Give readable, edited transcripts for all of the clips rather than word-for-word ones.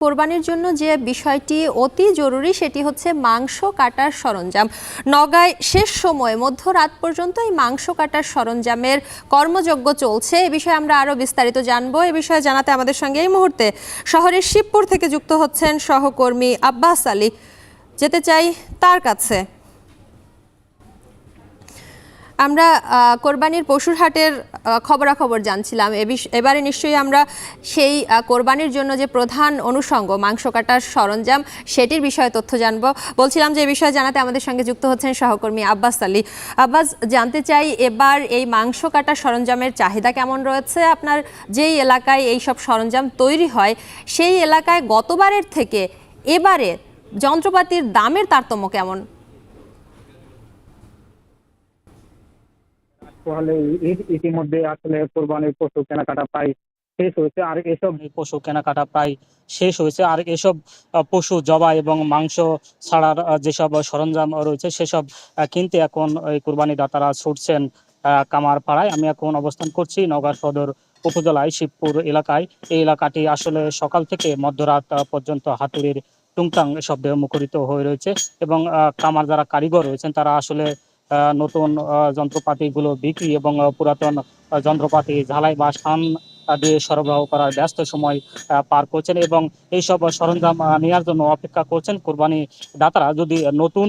কোরবানির জন্য যে বিষয়টি অতি জরুরি সেটি হচ্ছে মাংস কাটার সরঞ্জাম। নওগাঁয় শেষ সময়ে মধ্যরাত পর্যন্ত এই মাংস কাটার সরঞ্জামের কর্মযজ্ঞ চলছে। এ বিষয়ে আমরা আরো বিস্তারিত জানবো। এ বিষয়ে জানাতে আমাদের সঙ্গে এই মুহূর্তে শহরের শিবপুর থেকে যুক্ত হচ্ছেন সহকর্মী আব্বাস আলী। যেতে চাই তার কাছে। আমরা কোরবানির পশুর হাটের খবরাখবর জানছিলাম। এবারে নিশ্চয়ই আমরা সেই কোরবানির জন্য যে প্রধান অনুষঙ্গ মাংস কাটার সরঞ্জাম সেটির বিষয়ে তথ্য জানব। বলছিলাম যে এই বিষয়ে জানাতে আমাদের সঙ্গে যুক্ত হচ্ছেন সহকর্মী আব্বাস আলী। আব্বাস, জানতে চাই এবার এই মাংস কাটার সরঞ্জামের চাহিদা কেমন রয়েছে? আপনার যেই এলাকায় এই সব সরঞ্জাম তৈরি হয় সেই এলাকায় গতবারের থেকে এবারে যন্ত্রপাতির দামের তারতম্য কেমন? তাহলে ইতিমধ্যে আসলে কোরবানির পশু কেনাকাটা প্রায় শেষ হয়েছে, আর এসব পশু কেনাকাটা প্রায় শেষ হয়েছে। আর এসব পশু জবাই এবং মাংস ছাড়ার যেসব সরঞ্জাম রয়েছে সেসব কিনতে এখন এই কোরবানি দাতারা ছুটছেন কামারপাড়ায়। আমি এখন অবস্থান করছি নওগাঁ সদর উপজেলায় শিবপুর এলাকায়। এই এলাকাটি আসলে সকাল থেকে মধ্যরাত পর্যন্ত হাতুড়ির টুংটাং শব্দে মুখরিত হয়ে রয়েছে এবং কামার যারা কারিগর রয়েছেন তারা আসলে নতুন যন্ত্রপাতিগুলো বিক্রি এবং পুরাতন যন্ত্রপাতি ঝালাই বা শান দিয়ে সরবরাহ করার ব্যস্ত সময় পার করছেন এবং এইসব সরঞ্জাম নেওয়ার জন্য অপেক্ষা করছেন কোরবানি দাতারা। যদি নতুন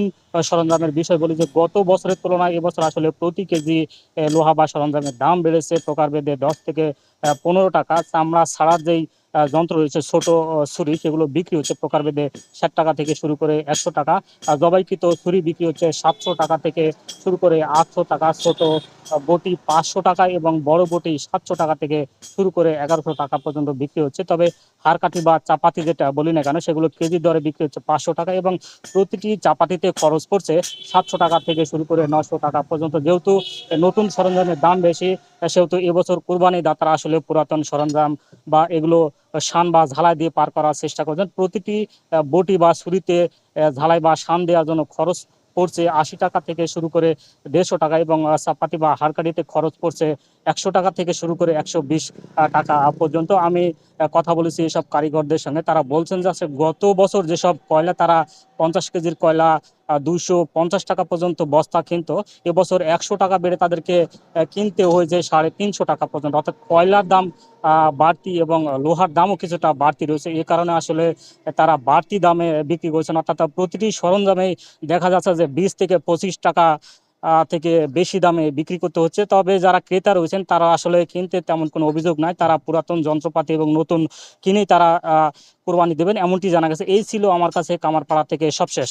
সরঞ্জামের বিষয় বলি, যে গত বছরের তুলনায় এবছর আসলে প্রতি কেজি লোহা বা সরঞ্জামের দাম বেড়েছে প্রকারভেদে 10 থেকে 15 টাকা। চামড়া ছাড়ার যেই যন্ত্র রয়েছে ছোট ছুরি, সেগুলো বিক্রি হচ্ছে প্রকারভেদে 60 টাকা থেকে শুরু করে 100 টাকা। জবাইকৃত ছুরি বিক্রি হচ্ছে 700 টাকা থেকে শুরু করে 800 টাকা। ছোট বটি 500 টাকা এবং বড় বটি 700 টাকা থেকে শুরু করে 1100 টাকা পর্যন্ত বিক্রি হচ্ছে। তবে হাড়কাঠি বা চাপাতি যেটা বলি না কেন, সেগুলো কেজি দরে বিক্রি হচ্ছে 500 টাকা এবং প্রতিটি চাপাতিতে খরচ পড়ছে 700 টাকা থেকে শুরু করে 900 টাকা পর্যন্ত। যেহেতু নতুন সরঞ্জামের দাম বেশি, সেহেতু এবছর কোরবানি দাতারা আসলে পুরাতন সরঞ্জাম বা এগুলো শান বা ঝালাই দিয়ে পার করার চেষ্টা করছেন। প্রতিটি বটি বা ছুরিতে ঝালাই বা শান দেওয়ার জন্য খরচ পড়ছে 80 টাকা থেকে শুরু করে 150 টাকা এবং চাপাতি বা হাড়কাঠিতে খরচ পড়ছে 100 টাকা থেকে শুরু করে 120 টাকা পর্যন্ত। আমি কথা বলেছি এসব কারিগরদের সঙ্গে, তারা বলছেন যে গত বছর যেসব কয়লা তারা 50 কেজির কয়লা 250 টাকা পর্যন্ত বস্তা কিনতো, এবছর 100 টাকা বেড়ে তাদেরকে কিনতে হয়েছে 350 টাকা পর্যন্ত। অর্থাৎ কয়লার দাম বাড়তি এবং লোহার দামও কিছুটা বাড়তি রয়েছে। এ কারণে আসলে তারা বাড়তি দামে বিক্রি করছেন। অর্থাৎ প্রতিটি সরঞ্জামে দেখা যাচ্ছে যে 20 থেকে 25 টাকা থেকে বেশি দামে বিক্রি করতে হচ্ছে। তবে যারা ক্রেতা রয়েছেন তারা আসলে কিনতে তেমন কোনো অভিযোগ নাই, তারা পুরাতন যন্ত্রপাতি এবং নতুন কিনেই তারা কোরবানি দেবেন, এমনটি জানা গেছে। এই ছিল আমার কাছে কামারপাড়া থেকে সবশেষ।